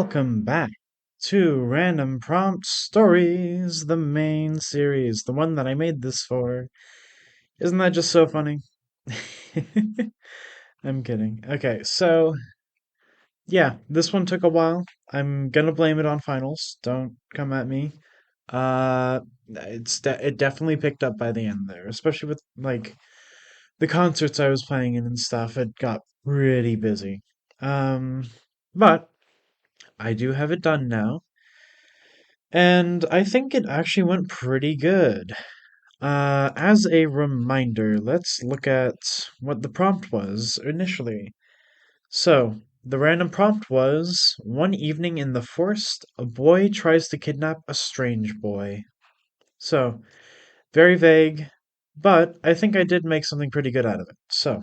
welcome back to Random Prompt Stories, the main series, the one that I made this for. Isn't that just so funny? I'm kidding. Okay, so yeah, this one took a while. I'm gonna blame it on finals. Don't come at me. Uh, it definitely picked up by the end there, especially with like the concerts I was playing in and stuff. It got pretty busy. Um, but I do have it done now. And I think it actually went pretty good. As a reminder, let's look at what the prompt was initially. So, the random prompt was one evening in the forest, a boy tries to kidnap a strange boy. So, very vague, but I think I did make something pretty good out of it. So,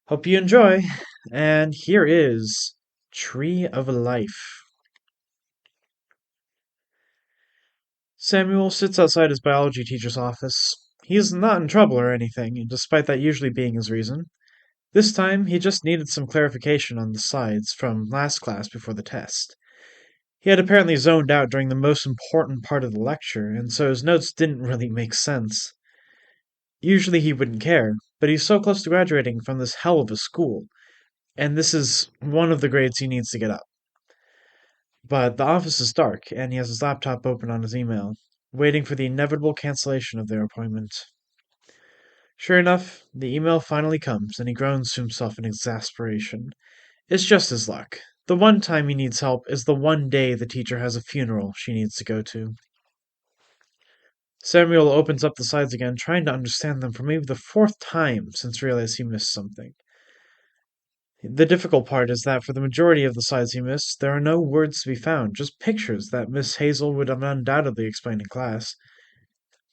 hope you enjoy. And here is Tree of Life. Samuel sits outside his biology teacher's office. He is not in trouble or anything, despite that usually being his reason. This time, he just needed some clarification on the slides from last class before the test. He had apparently zoned out during the most important part of the lecture, and so his notes didn't really make sense. Usually he wouldn't care, but he's so close to graduating from this hell of a school, and this is one of the grades he needs to get up. But the office is dark, and he has his laptop open on his email, waiting for the inevitable cancellation of their appointment. Sure enough, the email finally comes, and he groans to himself in exasperation. It's just his luck. The one time he needs help is the one day the teacher has a funeral she needs to go to. Samuel opens up the slides again, trying to understand them for maybe the fourth time since realizing he missed something. The difficult part is that for the majority of the slides he missed, there are no words to be found, just pictures that Miss Hazel would have undoubtedly explained in class.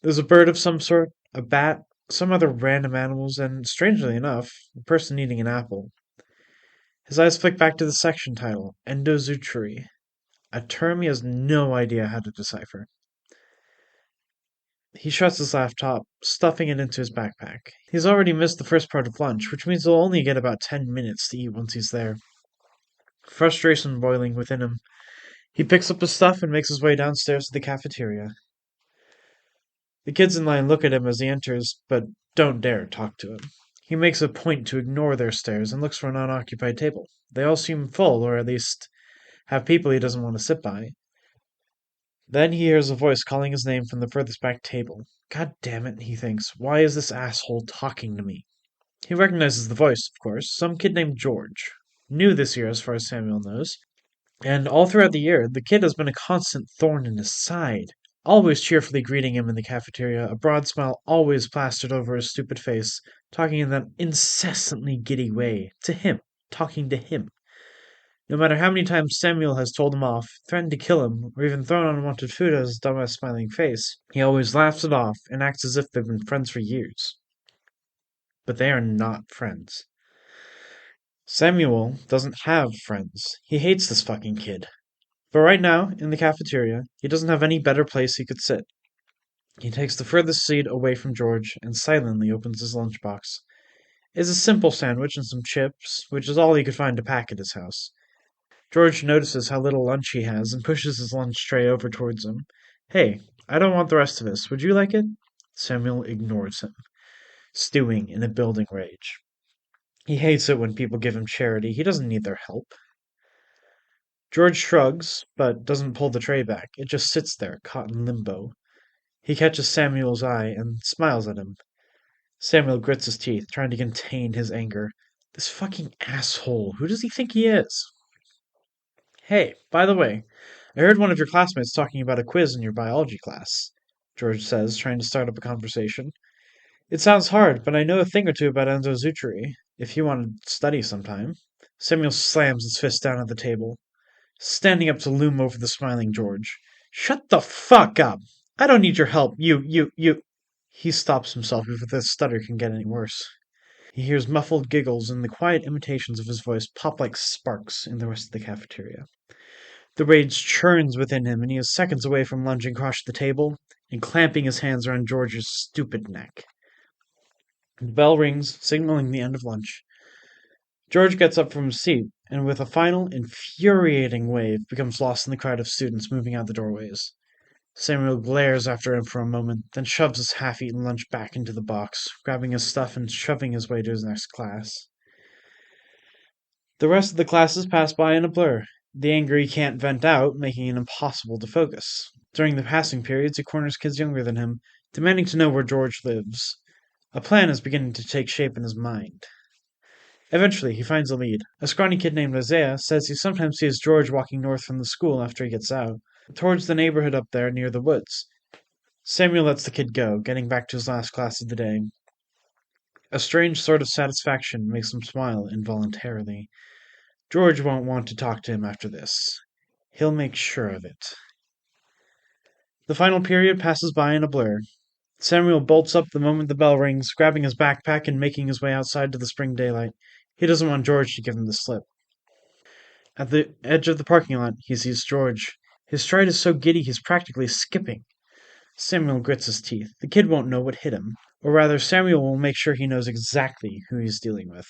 There's a bird of some sort, a bat, some other random animals, and, strangely enough, a person eating an apple. His eyes flick back to the section title, endozoochory, a term he has no idea how to decipher. He shuts his laptop, stuffing it into his backpack. He's already missed the first part of lunch, which means he'll only get about 10 minutes to eat once he's there. Frustration boiling within him, he picks up his stuff and makes his way downstairs to the cafeteria. The kids in line look at him as he enters, but don't dare talk to him. He makes a point to ignore their stares and looks for an unoccupied table. They all seem full, or at least have people he doesn't want to sit by. Then he hears a voice calling his name from the furthest back table. God damn it, he thinks. Why is this asshole talking to me? He recognizes the voice, of course. Some kid named George. New this year, as far as Samuel knows. And all throughout the year, the kid has been a constant thorn in his side. Always cheerfully greeting him in the cafeteria, a broad smile always plastered over his stupid face, talking in that incessantly giddy way. To him. Talking to him. No matter how many times Samuel has told him off, threatened to kill him, or even thrown unwanted food at his dumbass smiling face, he always laughs it off and acts as if they've been friends for years. But they are not friends. Samuel doesn't have friends. He hates this fucking kid. But right now, in the cafeteria, he doesn't have any better place he could sit. He takes the furthest seat away from George and silently opens his lunchbox. It's a simple sandwich and some chips, which is all he could find to pack at his house. George notices how little lunch he has and pushes his lunch tray over towards him. Hey, I don't want the rest of this. Would you like it? Samuel ignores him, stewing in a building rage. He hates it when people give him charity. He doesn't need their help. George shrugs, but doesn't pull the tray back. It just sits there, caught in limbo. He catches Samuel's eye and smiles at him. Samuel grits his teeth, trying to contain his anger. This fucking asshole. Who does he think he is? Hey, by the way, I heard one of your classmates talking about a quiz in your biology class, George says, trying to start up a conversation. It sounds hard, but I know a thing or two about endozoochory, if you want to study sometime. Samuel slams his fist down at the table, standing up to loom over the smiling George. Shut the fuck up! I don't need your help, you. He stops himself before this stutter can get any worse. He hears muffled giggles and the quiet imitations of his voice pop like sparks in the rest of the cafeteria. The rage churns within him, and he is seconds away from lunging across the table and clamping his hands around George's stupid neck. The bell rings, signaling the end of lunch. George gets up from his seat and with a final, infuriating wave, becomes lost in the crowd of students moving out the doorways. Samuel glares after him for a moment, then shoves his half-eaten lunch back into the box, grabbing his stuff and shoving his way to his next class. The rest of the classes pass by in a blur. The anger he can't vent out, making it impossible to focus. During the passing periods, he corners kids younger than him, demanding to know where George lives. A plan is beginning to take shape in his mind. Eventually, he finds a lead. A scrawny kid named Isaiah says he sometimes sees George walking north from the school after he gets out, towards the neighborhood up there near the woods. Samuel lets the kid go, getting back to his last class of the day. A strange sort of satisfaction makes him smile involuntarily. George won't want to talk to him after this. He'll make sure of it. The final period passes by in a blur. Samuel bolts up the moment the bell rings, grabbing his backpack and making his way outside to the spring daylight. He doesn't want George to give him the slip. At the edge of the parking lot, he sees George. His stride is so giddy he's practically skipping. Samuel grits his teeth. The kid won't know what hit him. Or rather, Samuel will make sure he knows exactly who he's dealing with.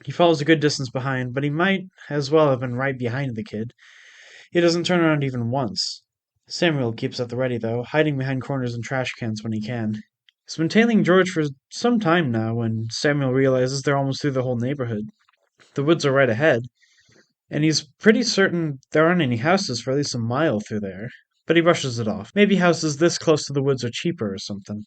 He follows a good distance behind, but he might as well have been right behind the kid. He doesn't turn around even once. Samuel keeps at the ready, though, hiding behind corners and trash cans when he can. He's been tailing George for some time now when Samuel realizes they're almost through the whole neighborhood. The woods are right ahead, and he's pretty certain there aren't any houses for at least a mile through there. But he brushes it off. Maybe houses this close to the woods are cheaper or something.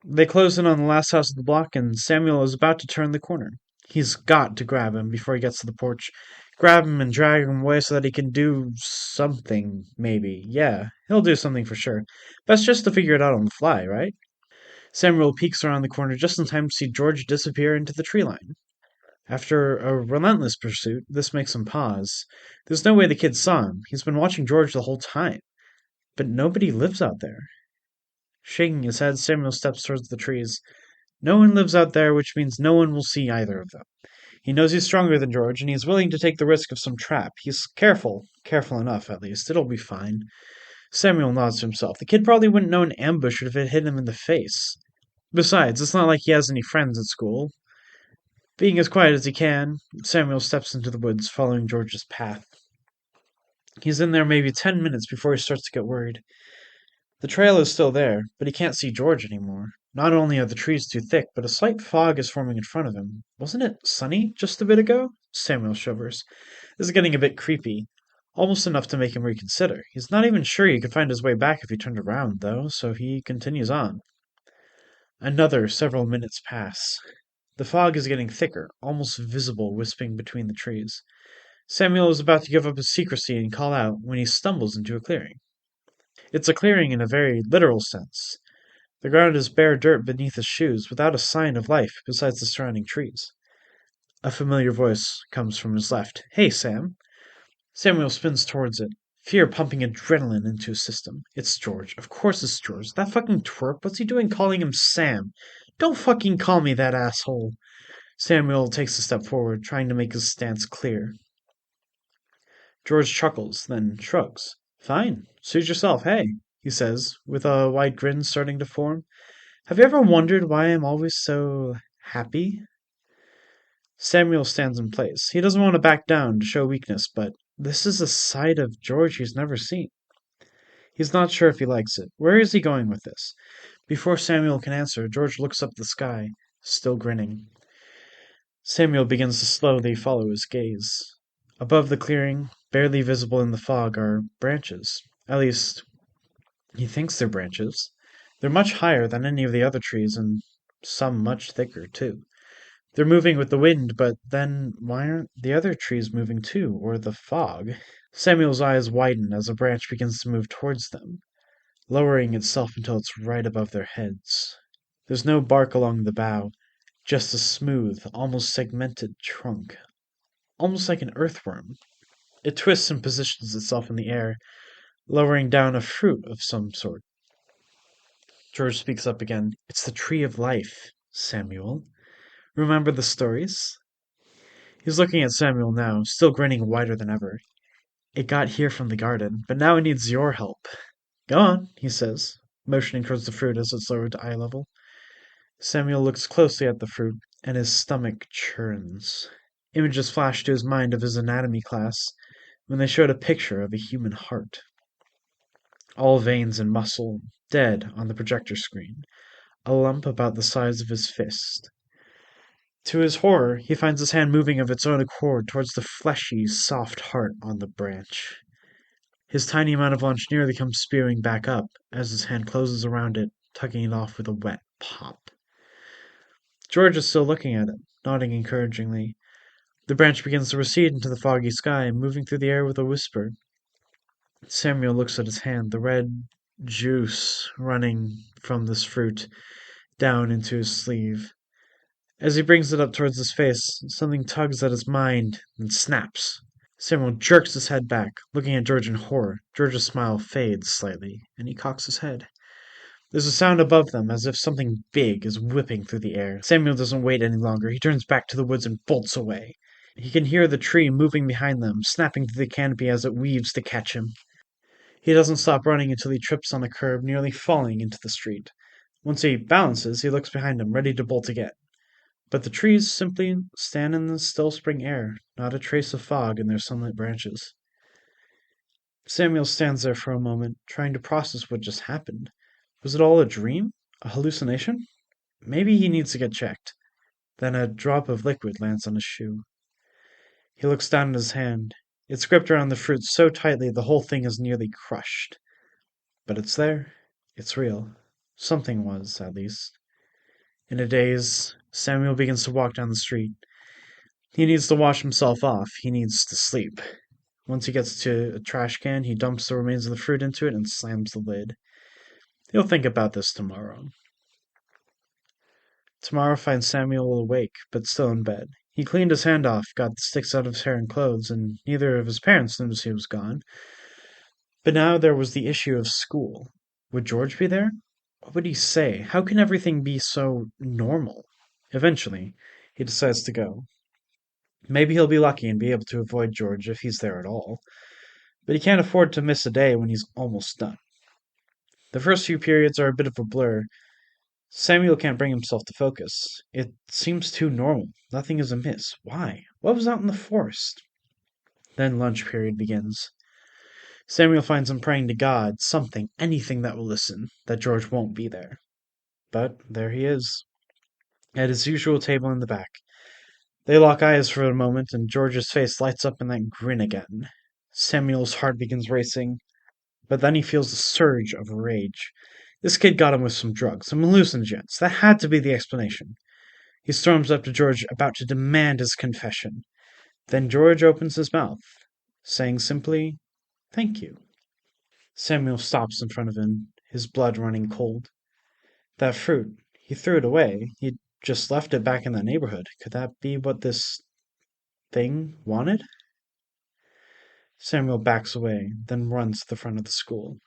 They close in on the last house of the block, and Samuel is about to turn the corner. He's got to grab him before he gets to the porch. Grab him and drag him away so that he can do something, maybe. Yeah, he'll do something for sure. Best just to figure it out on the fly, right? Samuel peeks around the corner just in time to see George disappear into the tree line. After a relentless pursuit, this makes him pause. There's no way the kid saw him. He's been watching George the whole time. But nobody lives out there. Shaking his head, Samuel steps towards the trees. No one lives out there, which means no one will see either of them. He knows he's stronger than George, and he's willing to take the risk of some trap. He's careful enough, at least. It'll be fine. Samuel nods to himself. The kid probably wouldn't know an ambush if it hit him in the face. Besides, it's not like he has any friends at school. Being as quiet as he can, Samuel steps into the woods, following George's path. He's in there maybe 10 minutes before he starts to get worried. The trail is still there, but he can't see George anymore. Not only are the trees too thick, but a slight fog is forming in front of him. Wasn't it sunny just a bit ago? Samuel shivers. This is getting a bit creepy. Almost enough to make him reconsider. He's not even sure he could find his way back if he turned around, though, so he continues on. Another several minutes pass. The fog is getting thicker, almost visible, wisping between the trees. Samuel is about to give up his secrecy and call out when he stumbles into a clearing. It's a clearing in a very literal sense. The ground is bare dirt beneath his shoes, without a sign of life besides the surrounding trees. A familiar voice comes from his left. Hey, Sam. Samuel spins towards it, fear pumping adrenaline into his system. It's George. Of course it's George. That fucking twerp. What's he doing calling him Sam? Don't fucking call me that, asshole. Samuel takes a step forward, trying to make his stance clear. George chuckles, then shrugs. Fine. Suit yourself, hey, he says, with a wide grin starting to form. Have you ever wondered why I'm always so happy? Samuel stands in place. He doesn't want to back down to show weakness, but this is a side of George he's never seen. He's not sure if he likes it. Where is he going with this? Before Samuel can answer, George looks up at the sky, still grinning. Samuel begins to slowly follow his gaze. Above the clearing, barely visible in the fog, are branches. At least, he thinks they're branches. They're much higher than any of the other trees, and some much thicker, too. They're moving with the wind, but then why aren't the other trees moving too, or the fog? Samuel's eyes widen as a branch begins to move towards them, lowering itself until it's right above their heads. There's no bark along the bough, just a smooth, almost segmented trunk, almost like an earthworm. It twists and positions itself in the air, lowering down a fruit of some sort. George speaks up again. It's the tree of life, Samuel. Remember the stories? He's looking at Samuel now, still grinning wider than ever. It got here from the garden, but now it needs your help. Go on, he says, motioning towards the fruit as it's lowered to eye level. Samuel looks closely at the fruit, and his stomach churns. Images flashed to his mind of his anatomy class when they showed a picture of a human heart. All veins and muscle dead on the projector screen, a lump about the size of his fist. To his horror, he finds his hand moving of its own accord towards the fleshy, soft heart on the branch. His tiny amount of lunch nearly comes spewing back up as his hand closes around it, tugging it off with a wet pop. George is still looking at it, nodding encouragingly. The branch begins to recede into the foggy sky, moving through the air with a whisper. Samuel looks at his hand, the red juice running from this fruit down into his sleeve. As he brings it up towards his face, something tugs at his mind and snaps. Samuel jerks his head back, looking at George in horror. George's smile fades slightly, and he cocks his head. There's a sound above them, as if something big is whipping through the air. Samuel doesn't wait any longer. He turns back to the woods and bolts away. He can hear the tree moving behind them, snapping through the canopy as it weaves to catch him. He doesn't stop running until he trips on a curb, nearly falling into the street. Once he balances, he looks behind him, ready to bolt again. But the trees simply stand in the still spring air, not a trace of fog in their sunlit branches. Samuel stands there for a moment, trying to process what just happened. Was it all a dream? A hallucination? Maybe he needs to get checked. Then a drop of liquid lands on his shoe. He looks down at his hand. It's gripped around the fruit so tightly the whole thing is nearly crushed. But it's there. It's real. Something was, at least. In a daze, Samuel begins to walk down the street. He needs to wash himself off. He needs to sleep. Once he gets to a trash can, he dumps the remains of the fruit into it and slams the lid. He'll think about this tomorrow. Tomorrow finds Samuel awake, but still in bed. He cleaned his hand off, got the sticks out of his hair and clothes, and neither of his parents noticed he was gone. But now there was the issue of school. Would George be there? What would he say? How can everything be so normal? Eventually, he decides to go. Maybe he'll be lucky and be able to avoid George if he's there at all. But he can't afford to miss a day when he's almost done. The first few periods are a bit of a blur. Samuel can't bring himself to focus. It seems too normal. Nothing is amiss. Why? What was out in the forest? Then lunch period begins. Samuel finds him praying to God, something, anything that will listen, that George won't be there. But there he is, at his usual table in the back. They lock eyes for a moment, and George's face lights up in that grin again. Samuel's heart begins racing, but then he feels a surge of rage. This kid got him with some drugs, some hallucinogens. That had to be the explanation. He storms up to George, about to demand his confession. Then George opens his mouth, saying simply, "Thank you." Samuel stops in front of him, his blood running cold. That fruit, he threw it away. He'd just left it back in that neighborhood. Could that be what this thing wanted? Samuel backs away, then runs to the front of the school.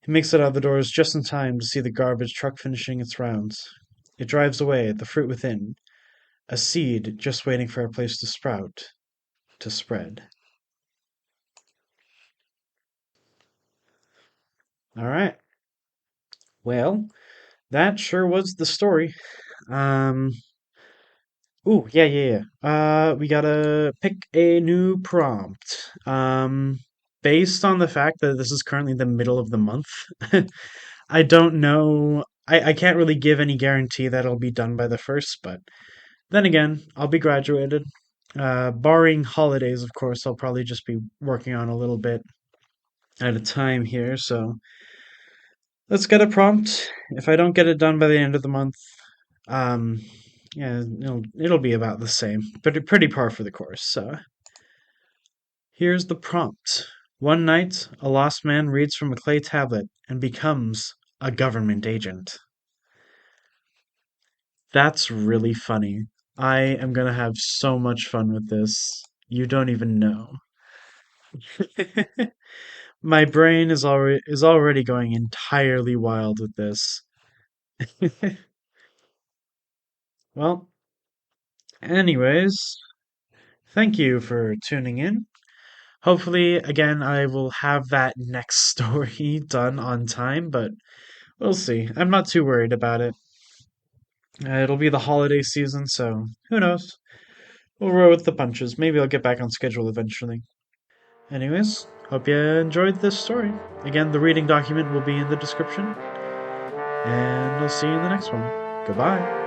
He makes it out of the doors just in time to see the garbage truck finishing its rounds. It drives away, the fruit within, a seed just waiting for a place to sprout, to spread. All right. Well, that sure was the story. Um, yeah. We gotta pick a new prompt. Based on the fact that this is currently the middle of the month, I don't know. I can't really give any guarantee that it'll be done by the first, but then again, I'll be graduated. Barring holidays, of course, I'll probably just be working on a little bit at a time here, so let's get a prompt. If I don't get it done by the end of the month, um, yeah, it'll be about the same, but pretty par for the course. So here's the prompt. One night, a lost man reads from a clay tablet and becomes a government agent. That's really funny. I am gonna have so much fun with this. You don't even know. My brain is already going entirely wild with this. Well, anyways, thank you for tuning in. Hopefully, again, I will have that next story done on time, but we'll see. I'm not too worried about it. It'll be the holiday season, so who knows? we'll roll with the punches. Maybe I'll get back on schedule eventually. Anyways, hope you enjoyed this story. Again, the reading document will be in the description, and I'll see you in the next one. Goodbye.